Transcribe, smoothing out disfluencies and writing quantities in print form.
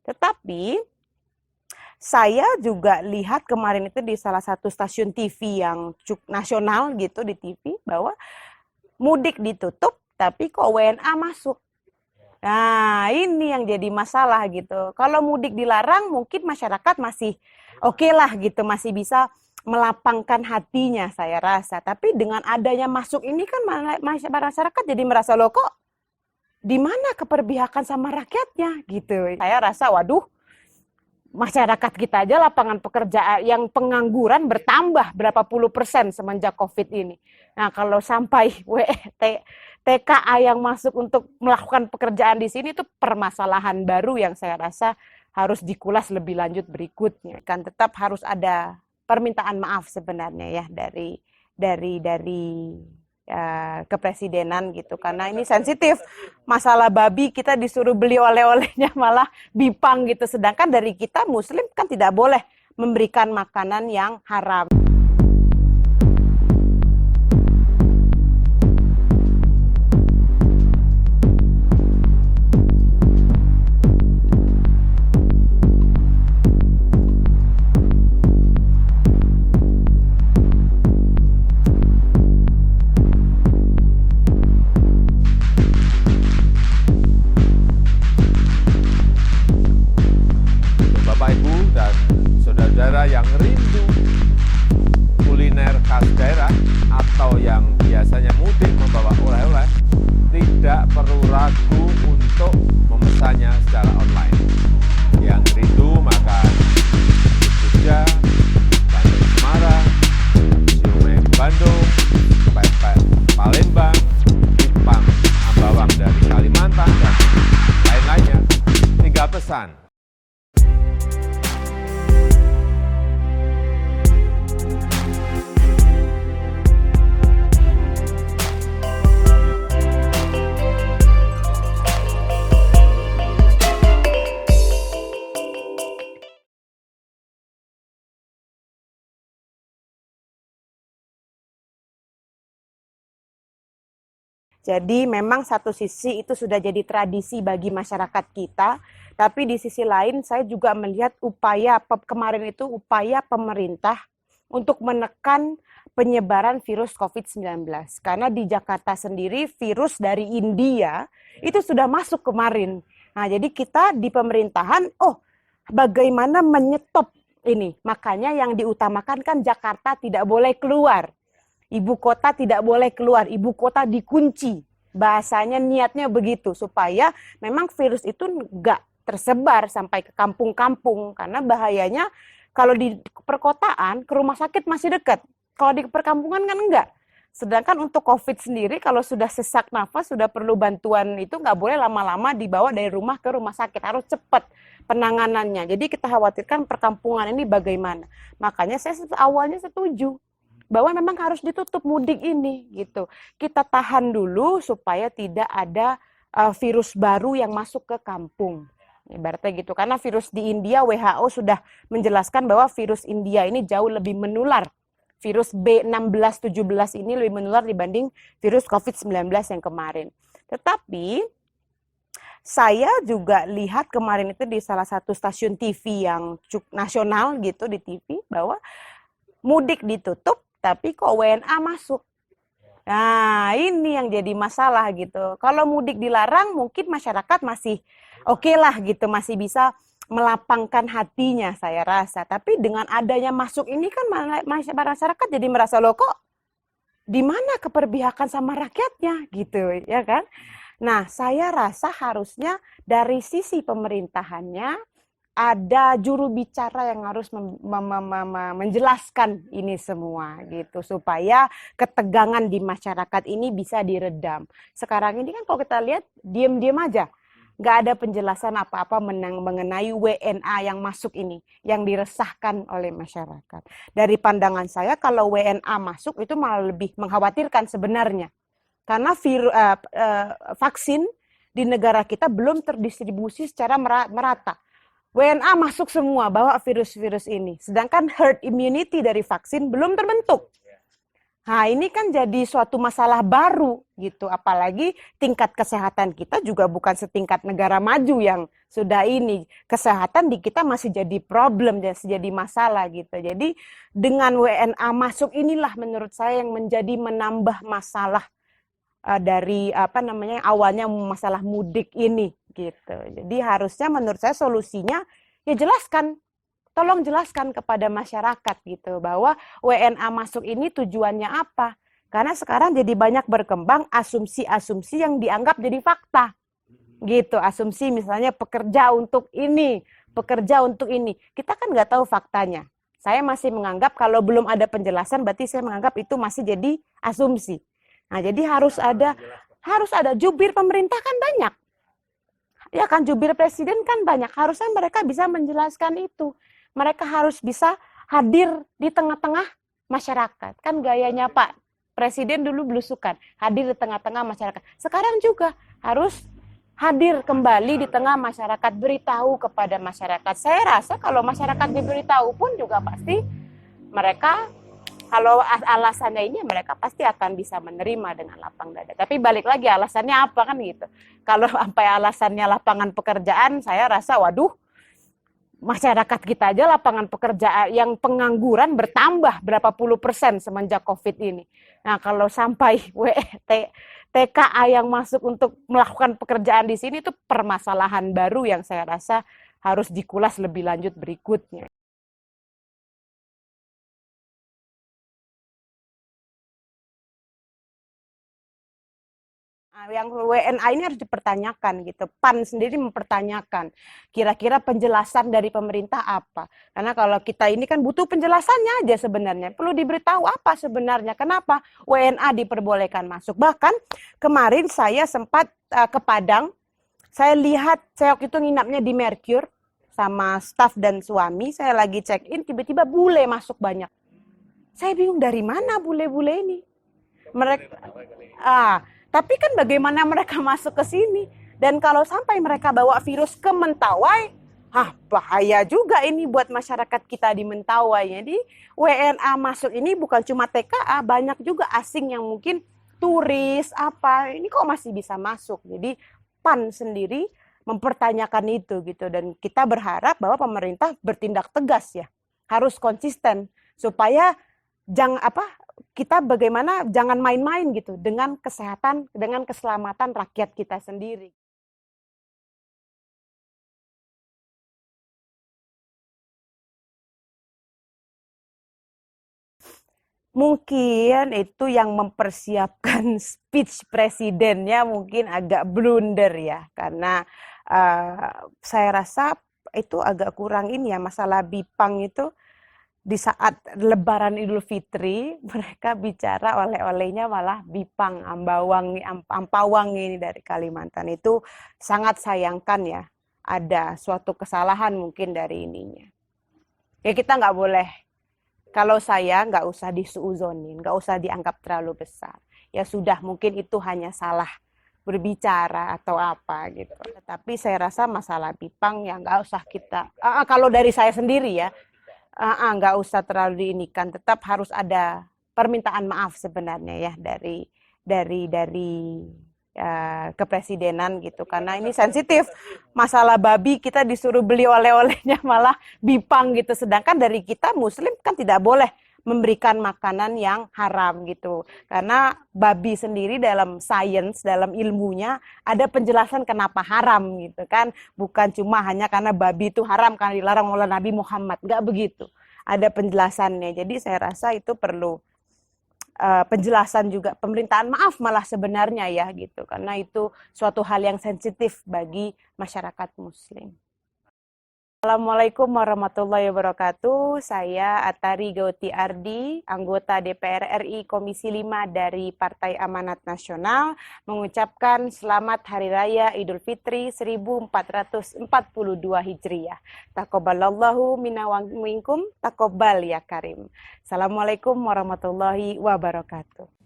Tetapi saya juga lihat kemarin itu di salah satu stasiun TV yang nasional gitu di TV bahwa mudik ditutup tapi kok WNA masuk. Nah, ini yang jadi masalah gitu. Kalau mudik dilarang mungkin masyarakat masih oke lah gitu, masih bisa melapangkan hatinya saya rasa. Tapi dengan adanya masuk ini kan masyarakat jadi merasa loh kok di mana keperpihakan sama rakyatnya gitu. Saya rasa waduh, masyarakat kita aja lapangan pekerjaan yang pengangguran bertambah berapa puluh persen semenjak COVID ini. Nah, kalau sampai TKA yang masuk untuk melakukan pekerjaan di sini itu permasalahan baru yang saya rasa harus dikulas lebih lanjut berikutnya. Kan tetap harus ada permintaan maaf sebenarnya ya dari kepresidenan gitu, karena ini sensitif masalah babi, kita disuruh beli oleh-olehnya malah bipang gitu, sedangkan dari kita muslim kan tidak boleh memberikan makanan yang haram. Bapak Ibu dan saudara-saudara yang rindu kuliner khas daerah atau yang biasanya mudik membawa oleh-oleh, tidak perlu ragu untuk memesannya secara online. Yang rindu makan Jogja, Bandung Semarang, siomay Bandung, pepes Palembang, pipang Ambawang dari Kalimantan, dan lain-lainnya, tinggal pesan. Jadi memang satu sisi itu sudah jadi tradisi bagi masyarakat kita, tapi di sisi lain saya juga melihat kemarin itu upaya pemerintah untuk menekan penyebaran virus COVID-19. Karena di Jakarta sendiri virus dari India itu sudah masuk kemarin. Nah, jadi kita di pemerintahan, bagaimana menyetop ini? Makanya yang diutamakan kan Jakarta tidak boleh keluar. Ibu kota tidak boleh keluar, ibu kota dikunci. Bahasanya niatnya begitu, supaya memang virus itu nggak tersebar sampai ke kampung-kampung. Karena bahayanya kalau di perkotaan, ke rumah sakit masih dekat. Kalau di perkampungan kan enggak. Sedangkan untuk COVID sendiri, kalau sudah sesak nafas, sudah perlu bantuan itu nggak boleh lama-lama dibawa dari rumah ke rumah sakit. Harus cepat penanganannya. Jadi kita khawatirkan perkampungan ini bagaimana. Makanya saya awalnya setuju bahwa memang harus ditutup mudik ini gitu. Kita tahan dulu supaya tidak ada virus baru yang masuk ke kampung. Ibaratnya gitu. Karena virus di India, WHO sudah menjelaskan bahwa virus India ini jauh lebih menular. Virus B16-17 ini lebih menular dibanding virus COVID-19 yang kemarin. Tetapi saya juga lihat kemarin itu di salah satu stasiun TV yang nasional gitu di TV bahwa mudik ditutup tapi kok WNA masuk. Nah, ini yang jadi masalah gitu. Kalau mudik dilarang, mungkin masyarakat masih oke lah gitu, masih bisa melapangkan hatinya saya rasa. Tapi dengan adanya masuk ini kan masyarakat jadi merasa loh kok di mana keperpihakan sama rakyatnya gitu, ya kan? Nah, saya rasa harusnya dari sisi pemerintahannya ada juru bicara yang harus menjelaskan ini semua gitu, supaya ketegangan di masyarakat ini bisa diredam. Sekarang ini kan kalau kita lihat diam-diam aja, nggak ada penjelasan apa-apa mengenai WNA yang masuk ini, yang diresahkan oleh masyarakat. Dari pandangan saya kalau WNA masuk itu malah lebih mengkhawatirkan sebenarnya, karena vaksin di negara kita belum terdistribusi secara merata. WNA masuk semua bawa virus-virus ini, sedangkan herd immunity dari vaksin belum terbentuk. Nah, ini kan jadi suatu masalah baru gitu. Apalagi tingkat kesehatan kita juga bukan setingkat negara maju yang sudah ini. Kesehatan di kita masih jadi problem, masih jadi masalah gitu. Jadi dengan WNA masuk inilah menurut saya yang menjadi menambah masalah dari apa namanya awalnya masalah mudik ini gitu. Jadi harusnya menurut saya solusinya ya jelaskan, tolong jelaskan kepada masyarakat gitu bahwa WNA masuk ini tujuannya apa. Karena sekarang jadi banyak berkembang asumsi-asumsi yang dianggap jadi fakta. Gitu, asumsi misalnya pekerja untuk ini, pekerja untuk ini. Kita kan nggak tahu faktanya. Saya masih menganggap kalau belum ada penjelasan berarti saya menganggap itu masih jadi asumsi. Nah, jadi harus ada jubir pemerintah kan banyak. Ya kan jubir presiden kan banyak. Harusnya mereka bisa menjelaskan itu. Mereka harus bisa hadir di tengah-tengah masyarakat. Kan gayanya Pak Presiden dulu belusukan, hadir di tengah-tengah masyarakat. Sekarang juga harus hadir kembali di tengah masyarakat, beritahu kepada masyarakat. Saya rasa kalau masyarakat diberitahu pun juga pasti mereka, kalau alasannya ini mereka pasti akan bisa menerima dengan lapang dada. Tapi balik lagi alasannya apa kan gitu. Kalau sampai alasannya lapangan pekerjaan, saya rasa waduh, masyarakat kita aja lapangan pekerjaan yang pengangguran bertambah berapa puluh persen semenjak COVID ini. Nah, kalau sampai TKA yang masuk untuk melakukan pekerjaan di sini itu permasalahan baru yang saya rasa harus dikulas lebih lanjut berikutnya. Yang WNA ini harus dipertanyakan gitu. PAN sendiri mempertanyakan kira-kira penjelasan dari pemerintah apa. Karena kalau kita ini kan butuh penjelasannya aja sebenarnya. Perlu diberitahu apa sebenarnya. Kenapa WNA diperbolehkan masuk. Bahkan kemarin saya sempat ke Padang. Saya lihat, saya waktu itu nginapnya di Mercure sama staf dan suami. Saya lagi check in, tiba-tiba bule masuk banyak. Saya bingung dari mana bule-bule ini. Mereka tapi kan bagaimana mereka masuk ke sini? Dan kalau sampai mereka bawa virus ke Mentawai, bahaya juga ini buat masyarakat kita di Mentawai. Jadi WNA masuk ini bukan cuma TKA, banyak juga asing yang mungkin turis apa. Ini kok masih bisa masuk? Jadi PAN sendiri mempertanyakan itu gitu, dan kita berharap bahwa pemerintah bertindak tegas ya, harus konsisten supaya kita bagaimana jangan main-main gitu dengan kesehatan, dengan keselamatan rakyat kita sendiri. Mungkin itu yang mempersiapkan speech presidennya mungkin agak blunder ya, karena saya rasa itu agak kurang ini ya, masalah Bipang itu. Di saat Lebaran Idul Fitri, mereka bicara oleh-olehnya malah Bipang, Ampawang ini dari Kalimantan. Itu sangat sayangkan ya, ada suatu kesalahan mungkin dari ininya. Ya kita nggak boleh, kalau saya nggak usah disuuzonin, nggak usah dianggap terlalu besar. Ya sudah, mungkin itu hanya salah berbicara atau apa gitu. Tetapi saya rasa masalah Bipang ya nggak usah kita, kalau dari saya sendiri ya, nggak usah terlalu diinikan, tetap harus ada permintaan maaf sebenarnya ya dari kepresidenan gitu, karena ini sensitif masalah babi, kita disuruh beli oleh-olehnya malah Bipang gitu, sedangkan dari kita Muslim kan tidak boleh memberikan makanan yang haram gitu, karena babi sendiri dalam sains, dalam ilmunya ada penjelasan kenapa haram gitu kan, bukan cuma hanya karena babi itu haram karena dilarang oleh Nabi Muhammad, nggak begitu, ada penjelasannya. Jadi saya rasa itu perlu penjelasan juga, permintaan maaf malah sebenarnya ya gitu, karena itu suatu hal yang sensitif bagi masyarakat Muslim. Assalamualaikum warahmatullahi wabarakatuh. Saya Atari Gauti Ardi, anggota DPR RI Komisi 5 dari Partai Amanat Nasional, mengucapkan selamat Hari Raya Idul Fitri 1442 Hijriah. Taqabbalallahu minna wa minkum, taqabbal ya karim. Assalamualaikum warahmatullahi wabarakatuh.